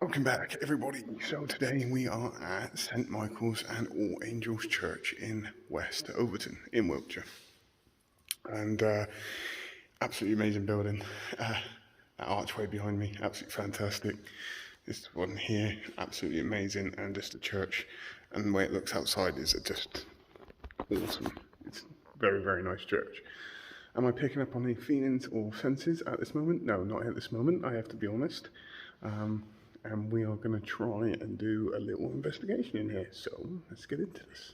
Welcome back, everybody. So today we are at St Michael's and All Angels Church in West Overton in Wiltshire, and absolutely amazing building. That archway behind me, absolutely fantastic. This one here, absolutely amazing, and just the church and the way it looks outside is just awesome. It's a very, very nice church. Am I picking up on any feelings or senses at this moment? No, not at this moment, I have to be honest. And we are going to try and do a little investigation in here, so let's get into this.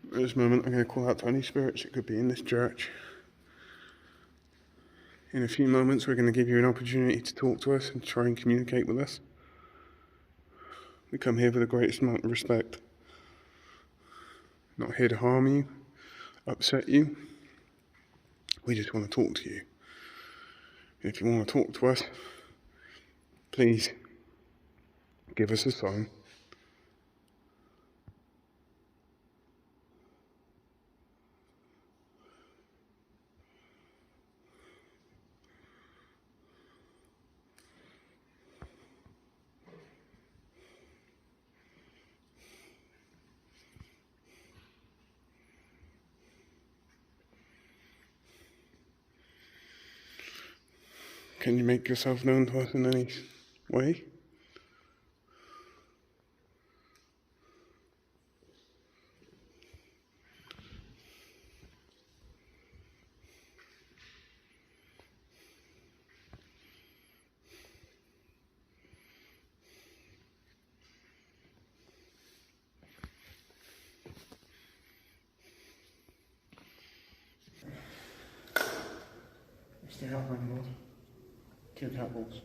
At this moment, I'm going to call out to any spirits that could be in this church. In a few moments, we're going to give you an opportunity to talk to us and try and communicate with us. We come here with the greatest amount of respect. Not here to harm you, upset you. We just want to talk to you. If you want to talk to us, please give us a sign. Can you make yourself known to us in any way? Stay out, landlord. Two cat balls.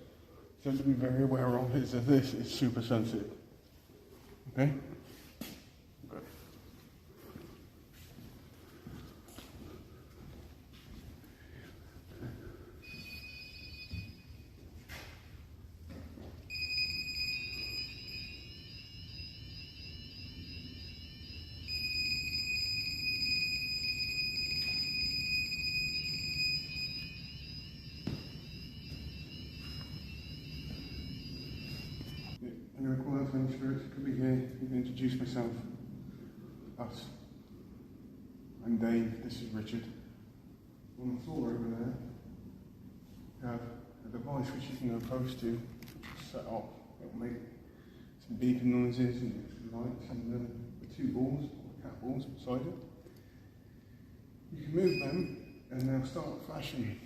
Something to be very aware of is that this is super sensitive. Okay? Good. I'm going to call out to any spirits that could be here. I'm going to introduce myself. Us. I'm Dave. This is Richard. On the floor over there, you have a device which you can go close to, set up. It will make some beeping noises and lights, and the two balls, or cat balls, beside it. You can move them, and they'll start flashing.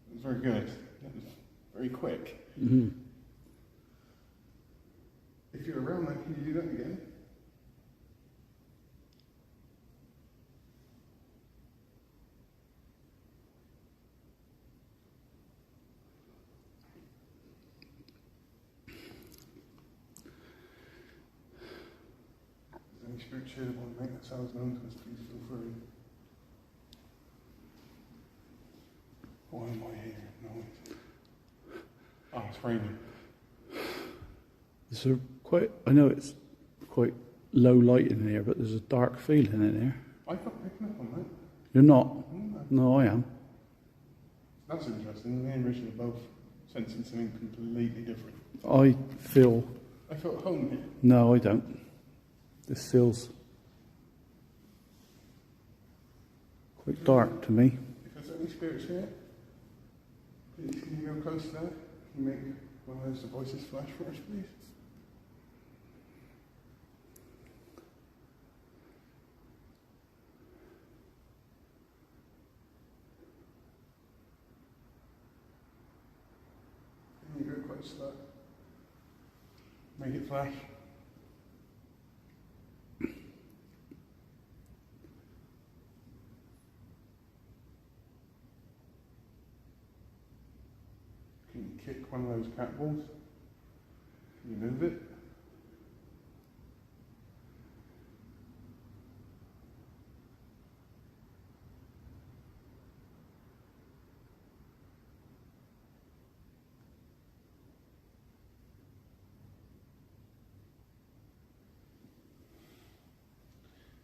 It was very good. It was very quick. Mm-hmm. If you're around that, can you do that again? If there's any spirits here that want to make that sound known to us, please feel free. Why am I here? No. Oh, it's raining. I know it's quite low light in here, but there's a dark feeling in here. I'm not picking up on that. You're not? No. No, I am. That's interesting. Me and Richard are both sensing something completely different. I feel... I felt at home here. No, I don't. This feels quite dark to me. If there's any spirits here, please can you go close to that? Can you make one of those devices flash for us, please? Can you go close to that? Make it flash. Can you kick one of those cat balls? Can you move it?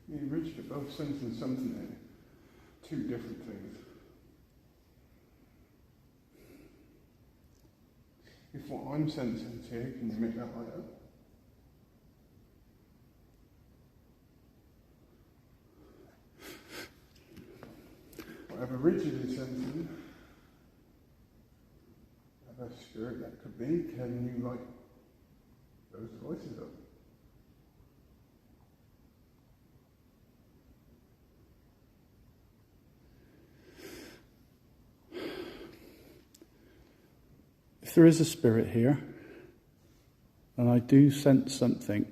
Me and Richard are both sensing something there. Two different things. if what I'm sensing is here, can you make that light up? Whatever Richard is sensing, whatever spirit that could be, can you light those voices up? If there is a spirit here, and I do sense something,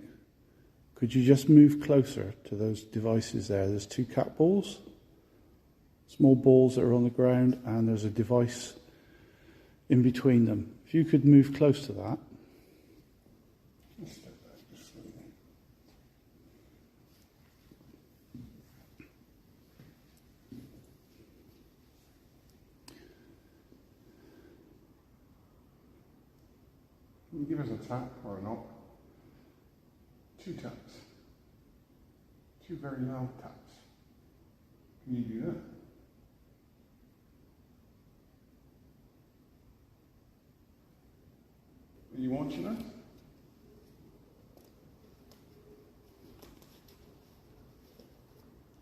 could you just move closer to those devices there? There's 2 cat balls, small balls that are on the ground, and there's a device in between them. If you could move close to that. Can you give us a tap or a knock? 2 taps. 2 very loud taps. Can you do that? Are you watching us?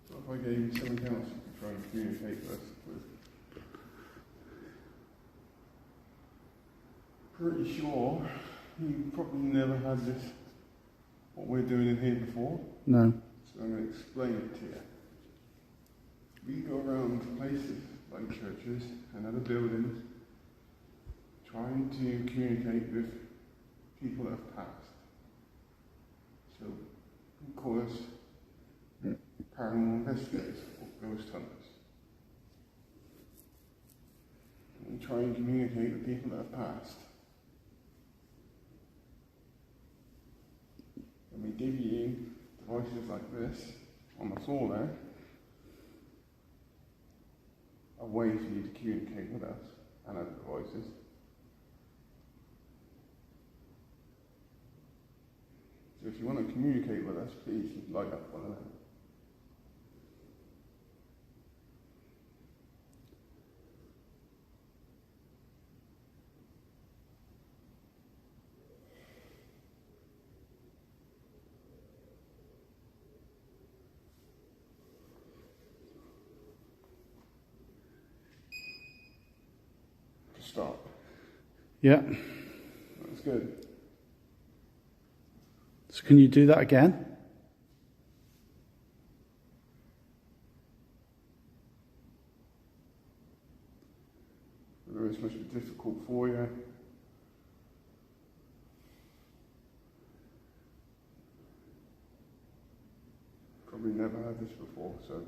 What if I gave you something else you could try and communicate with us with? Pretty sure you probably never had this, what we're doing in here before. No. So I'm going to explain it to you. We go around places like churches and other buildings trying to communicate with people that have passed. So we call us paranormal investigators or ghost hunters. And we try and communicate with people that have passed. And we give you devices like this on the floor there, a way for you to communicate with us and other devices. So if you want to communicate with us, please light up one of them. Stop. Yeah. That's good. So can you do that again? Whether this must be difficult for you. Probably never had this before, so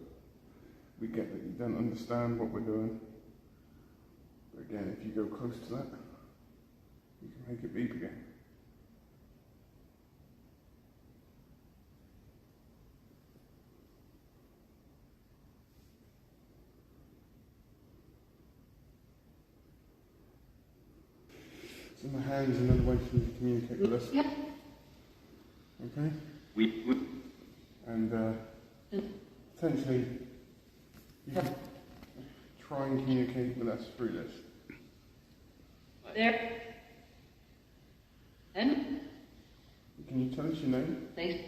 we get that you don't understand what we're doing. But again, if you go close to that, you can make it beep again. So my hand is another way for you to communicate with us. Yeah. Okay? And potentially you can try and communicate with us through this. There. And? Can you tell us your name? They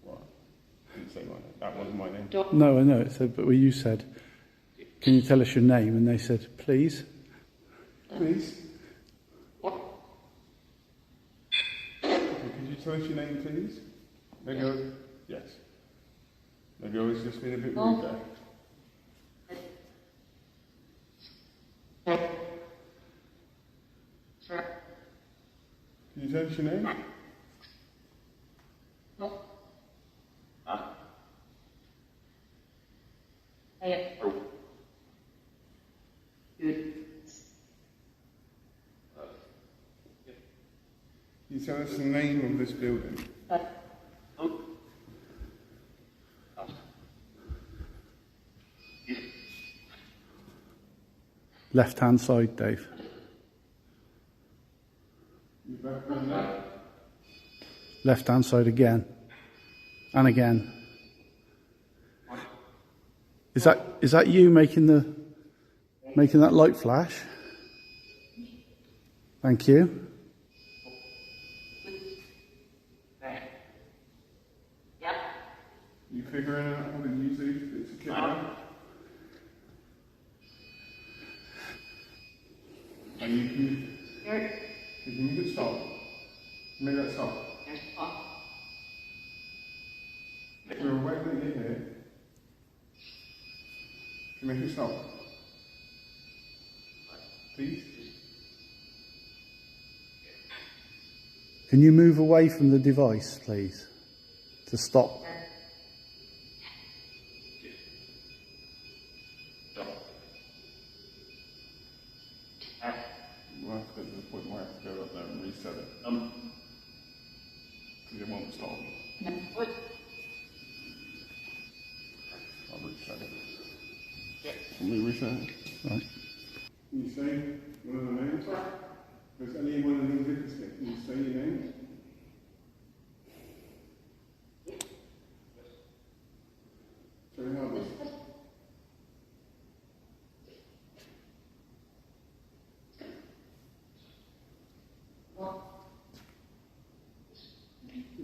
Well, I didn't say my name. That wasn't my name. don't. No, I know. It said, but you said, can you tell us your name? And they said, please. Please. What? Okay, could you tell us your name, please? Maybe yes. Maybe I was just being a bit rude there. Can you tell us your name? No. Hey. Good. Can you tell us the name of this building? Left hand side, Dave. You back on that? Left hand side again. And again. Is that you making that light flash? Thank you. Yep. You figuring out how to use these bits of kit now? And Here. you can make it stop. Make that stop. There's off. We're waiting to get here. Can you make it stop? Please? Can you move away from the device, please, to stop? We'll have to get to the point where I have to go up there and reset it. Because it won't stop. What? I'll reset it. Can we reset it? Right. Can you say one of the names? If there's any one of the vickers here, can you say your name? Very hard.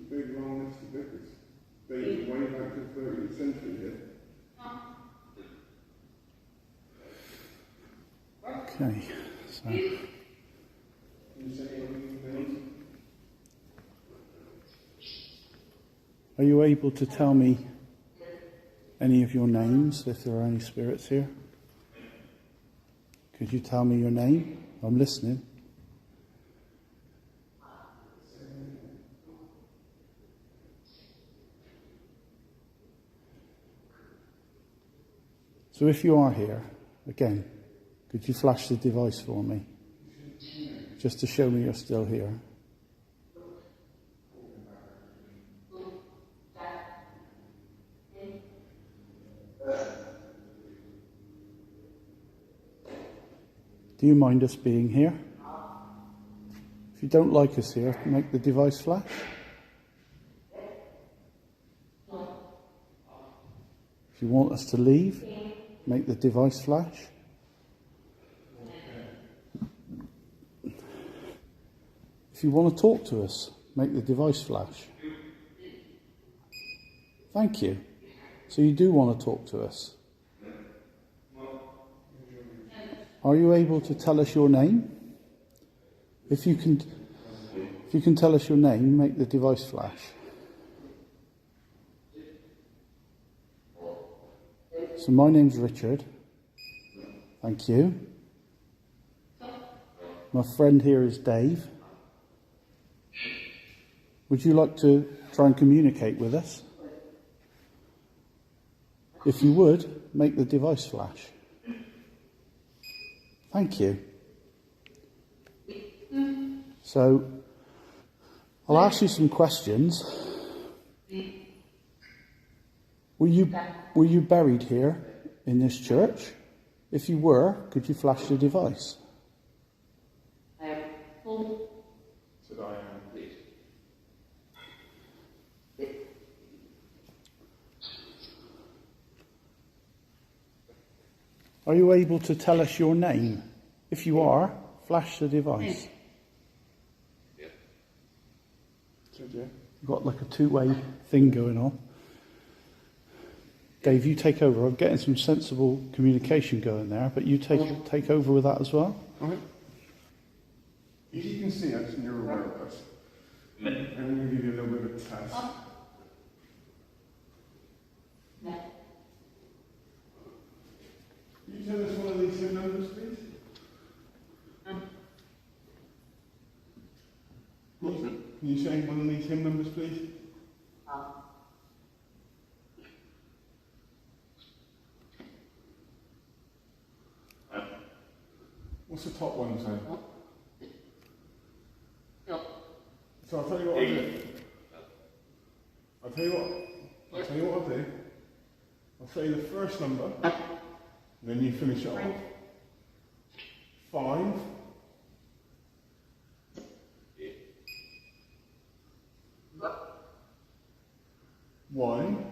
Big long list of vickers. Dated way back to the 30th century here. Okay. So, Can you say one of the names? are you able to tell me any of your names, if there are any spirits here? Could you tell me your name? I'm listening. So if you are here, again, could you flash the device for me? Just to show me you're still here. Do you mind us being here? If you don't like us here, make the device flash. If you want us to leave, make the device flash. If you want to talk to us, make the device flash. Thank you. So you do want to talk to us. Are you able to tell us your name? If you can tell us your name, make the device flash. So my name's Richard. Thank you. My friend here is Dave. Would you like to try and communicate with us? If you would, make the device flash. Thank you. So, I'll ask you some questions. Were you buried here in this church? If you were, could you flash the device? Said I am. Are you able to tell us your name? If you are, flash the device. Said yeah. You've got like a two-way thing going on. Dave, you take over. I'm getting some sensible communication going there, but you take over with that as well. Alright. If you can see us and you're aware of us, I'm going to give you a little bit of a test. Can you tell us one of these two numbers, please? Can you say one of these hymn numbers, please? What's the top one say? So I'll tell you what I'll do. I'll tell you what I'll do. I'll say the first number, then you finish it off. 5. 1.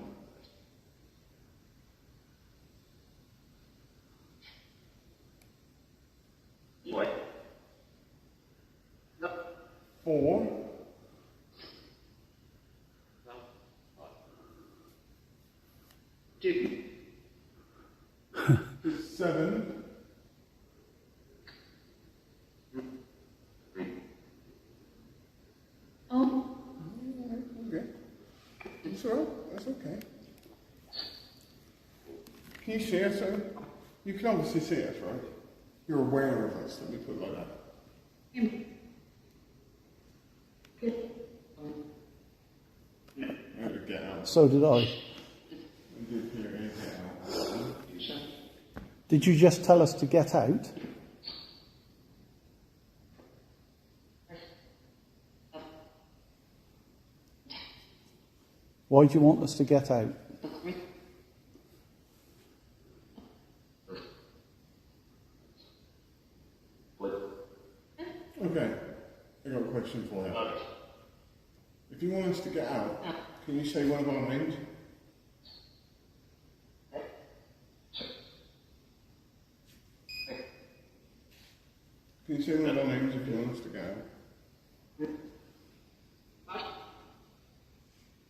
4. 2. 7. Oh. Okay. That's all right. That's okay. Can you see us, sir? You can obviously see us, right? You're aware of us, let me put it like that. I had to get out. So did I. I did hear it get out. Did you just tell us to get out? Why do you want us to get out? Okay, I got a question for you. If you want us to get out, can you say one of our names? Can you say one of our names if you want us to get out?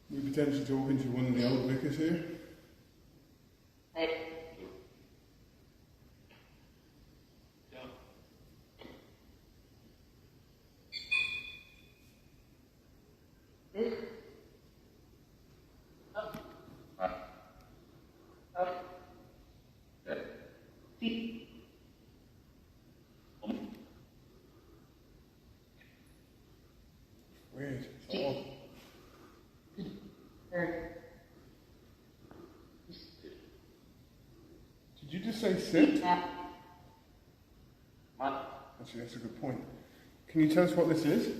We're potentially talking to one of the old vicars here. Weird. It's odd. Did you just say sit? Actually, that's a good point. Can you tell us what this is?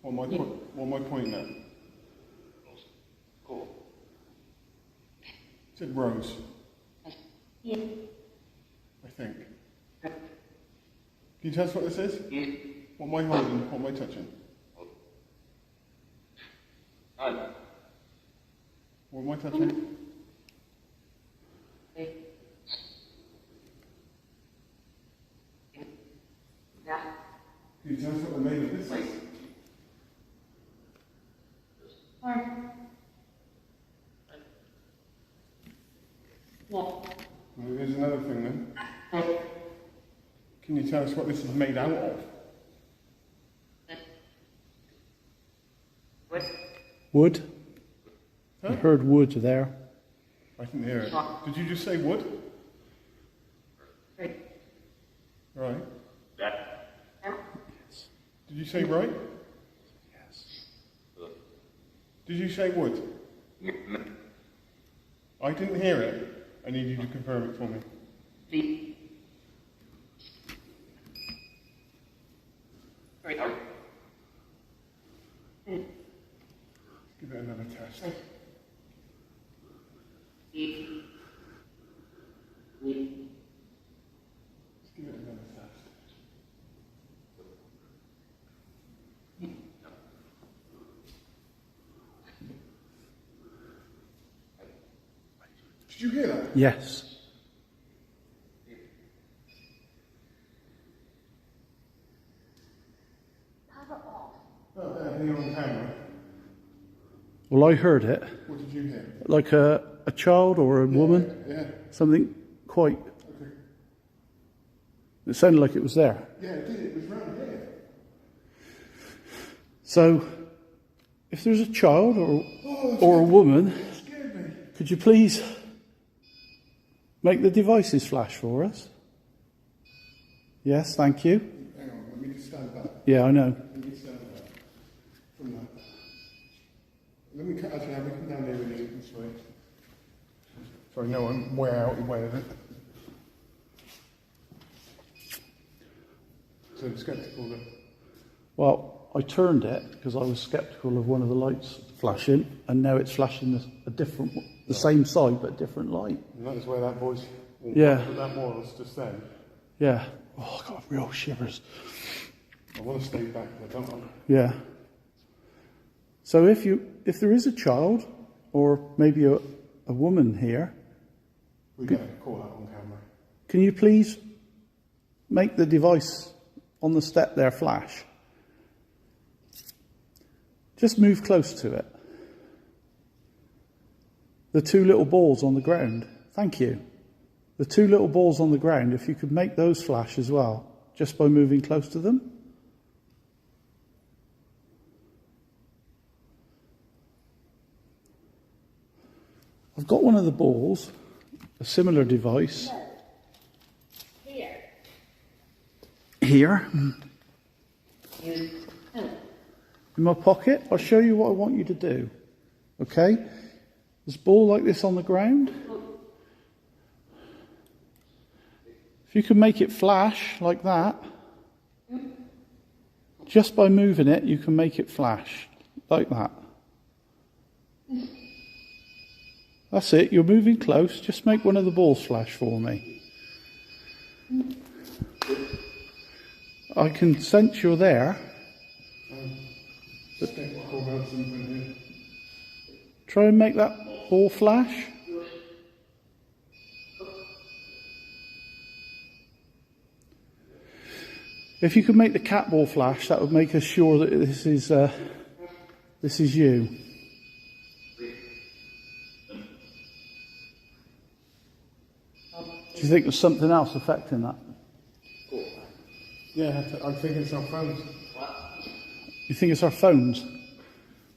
What am I pointing at? It said rose. I think. Can you tell us what this is? What am I holding? What am I touching? What am I touching? Can you tell us what the name of this is? Well, here's another thing then. Can you tell us what this is made out of? Wood? Huh? I heard wood there. I didn't hear it. Did you just say wood? Right. Did you say right? Yes. Did you say wood? I didn't hear it. I need you to confirm it for me. Give it another test. Let's give it another test. Did you hear that? Yes. Oh, there, here on camera. Well, I heard it. What did you hear? Like a child or a woman. Yeah. Something quite... Okay. It sounded like it was there. Yeah, it did. It was round here. So, if there's a child or a woman, It scared me. could you please make the devices flash for us? Yes, thank you. Hang on, let me just stand back. Yeah, I know. Let me stand back from that. Let me actually have me come down here with you this way. Sorry, no, I'm way out the way of it. So sceptical then. Well, I turned it because I was sceptical of one of the lights flashing, and now it's flashing a different, the same side but a different light. And that is where that voice, Yeah. that was just then. Yeah. Oh, I got real shivers. I want to stay back, but I don't. Yeah. So if there is a child or maybe a woman here, We better call that on camera. can you please make the device on the step there flash? Just move close to it. The two little balls on the ground. Thank you. The two little balls on the ground, if you could make those flash as well, just by moving close to them. I've got one of the balls, a similar device. Here. In my pocket. I'll show you what I want you to do. Okay? There's a ball like this on the ground. If you can make it flash like that, just by moving it, you can make it flash like that. That's it. You're moving close. Just make one of the balls flash for me. I can sense you're there. Try and make that ball flash. If you could make the cat ball flash, that would make us sure that this is you. Do you think there's something else affecting that? Yeah, I'm thinking it's our phones. You think it's our phones?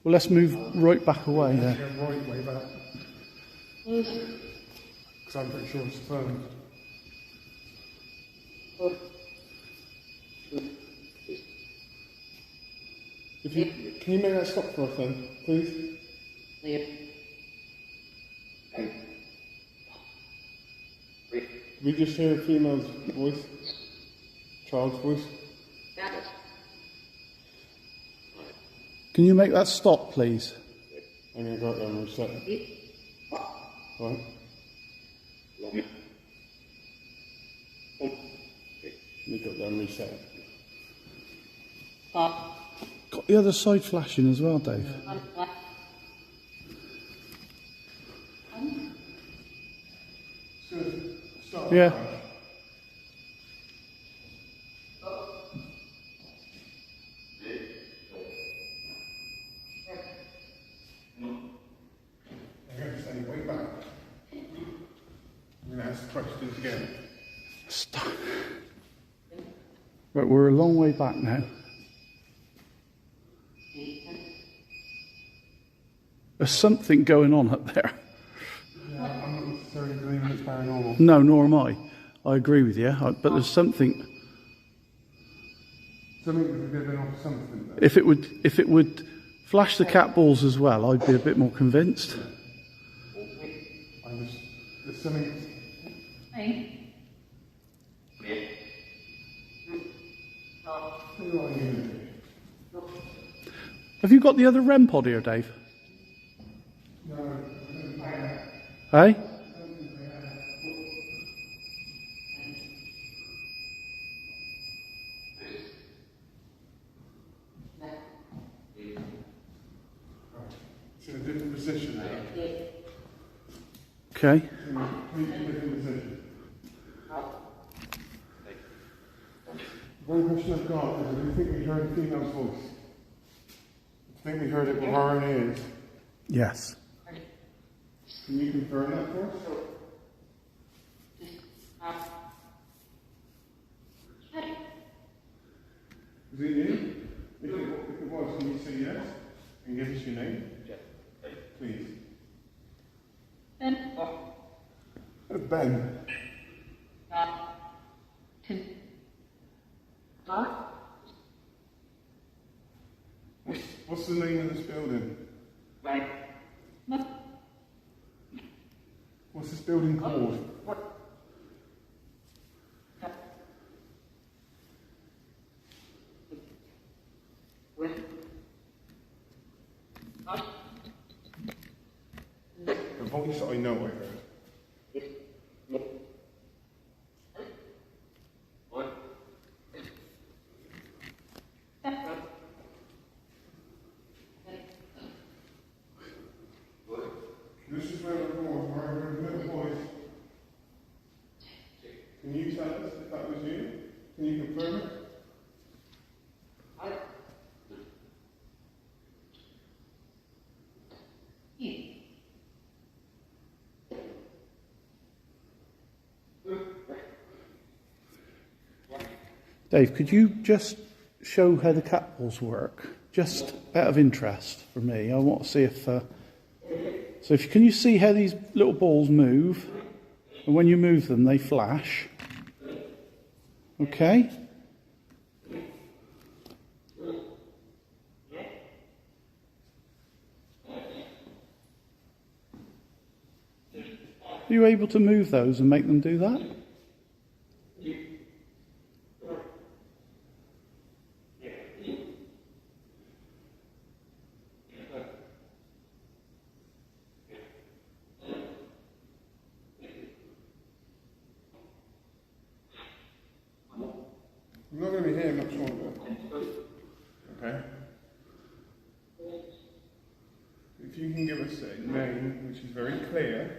Well, let's move right back away Yeah, there. right way back. Because I'm pretty sure it's the phone. Can you make that stop for us then, please? We just hear a female's voice, child's voice. Can you make that stop, please? I'm going to go out there and reset it. Right. Let me go out there and reset it. Got the other side flashing as well, Dave. Yeah. Way back. I'm going to ask the questions again. Stop. Right, we're a long way back now. There's something going on up there. Yeah, I'm not necessarily believing it's paranormal. No, nor am I. I agree with you, but there's something. Something that's given off something. Though. If it would flash the cat balls as well, I'd be a bit more convinced. There's something. Have you got the other REM pod here, Dave? No. Hey? It's in a different position now. Okay. In a completely different position. One question I've got is, do you think we heard a female's voice? Do you think we heard it with our own ears? Yes. Can you confirm that for us? Is it you? If it was, can you say yes? And give us your name? Please. Ben. What's the name of this building? What's this building called? The voice that I know I heard. This is where we're going, where I heard a little voice. Can you tell us if that was you? Can you confirm it? Dave, could you just show how the cat balls work? Just out of interest for me. I want to see if... can you see how these little balls move? And when you move them, they flash. Okay? Are you able to move those and make them do that? I'm not going to be here much longer. Okay? If you can give us a name which is very clear.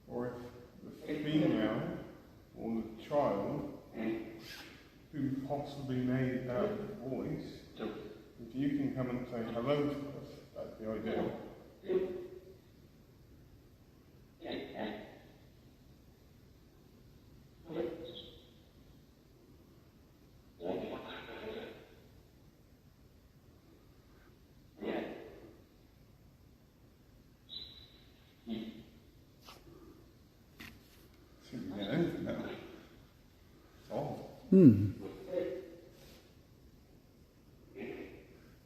Or if the female or the child who possibly made that voice, if you can come and say hello to us, that'd be ideal. See if we get anything now. Oh.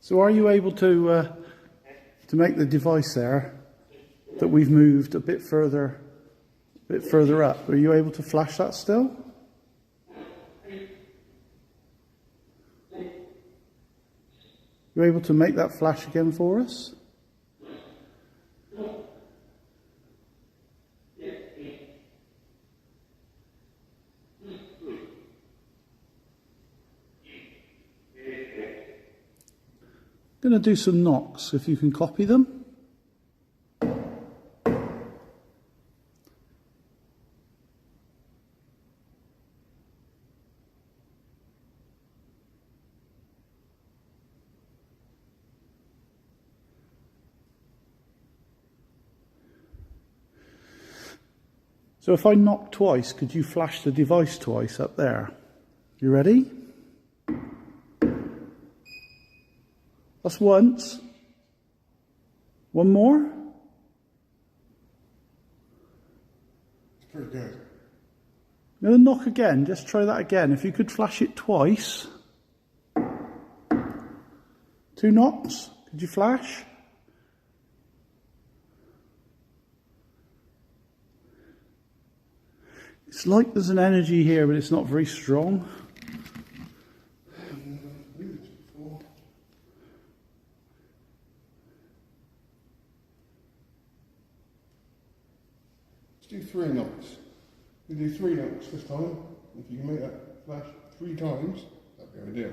So are you able to make the device there that we've moved a bit further up? Are you able to flash that still? You able to make that flash again for us? I'm going to do some knocks, if you can copy them. So if I knock twice, could you flash the device twice up there? You ready? That's once. One more. It's pretty good. No, knock again. Just try that again. If you could flash it twice. 2 knocks. Could you flash? It's like there's an energy here, but it's not very strong. Do 3 knocks. We do 3 knocks this time. If you can make that flash 3 times, that'd be ideal.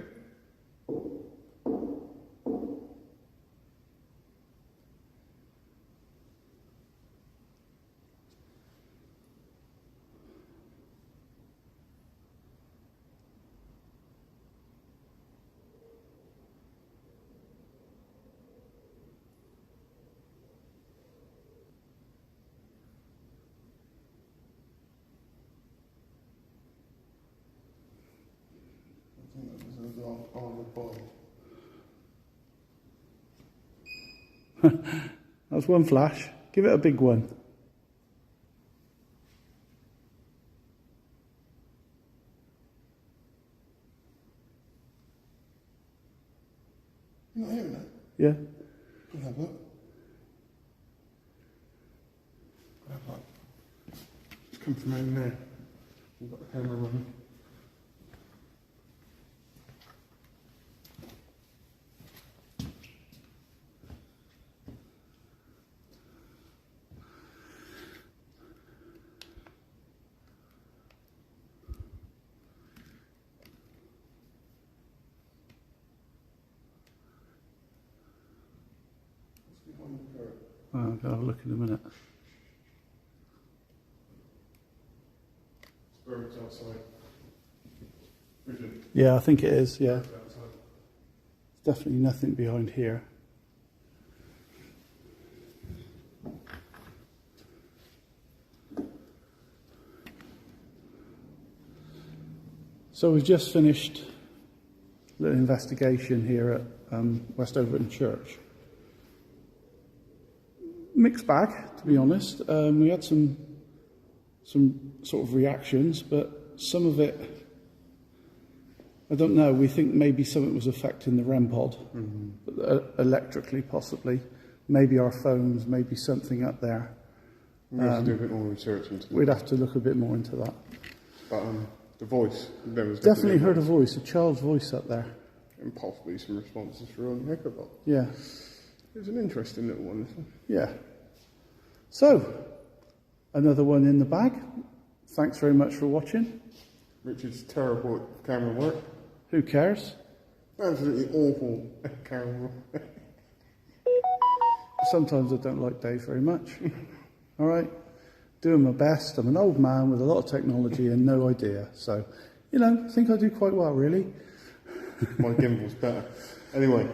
That's one flash. Give it a big one. You're not hearing that? Yeah. Could have that. Could have that. It's come from in there. We've got the camera running. Oh, I'll go have a look in a minute. Birds outside. Bridget. Yeah, I think it is, yeah. Birds outside. Definitely nothing behind here. So we've just finished a little investigation here at West Overton Church. Mixed bag, to be honest. We had some sort of reactions, but some of it, I don't know. We think maybe something was affecting the REM pod, electrically possibly. Maybe our phones, maybe something up there. We have to do a bit more research into We'd it. have to look a bit more into that. But the voice, there was Definitely heard a voice, a child's voice up there. and possibly some responses for on the Ichabod. Yeah, It was an interesting little one, this one. yeah. So, another one in the bag. Thanks very much for watching. Richard's terrible at camera work. Who cares? Absolutely awful at camera work. Sometimes I don't like Dave very much. All right? Doing my best. I'm an old man with a lot of technology and no idea. So, you know, I think I do quite well, really. My gimbal's better. Anyway,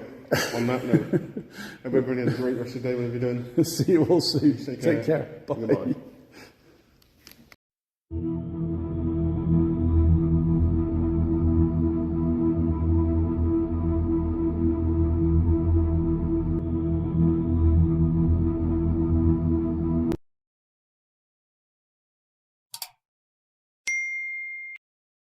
on that note, hope everybody has a great rest of the day, whatever you're doing. See you all soon. Take Take care. Bye. Goodbye.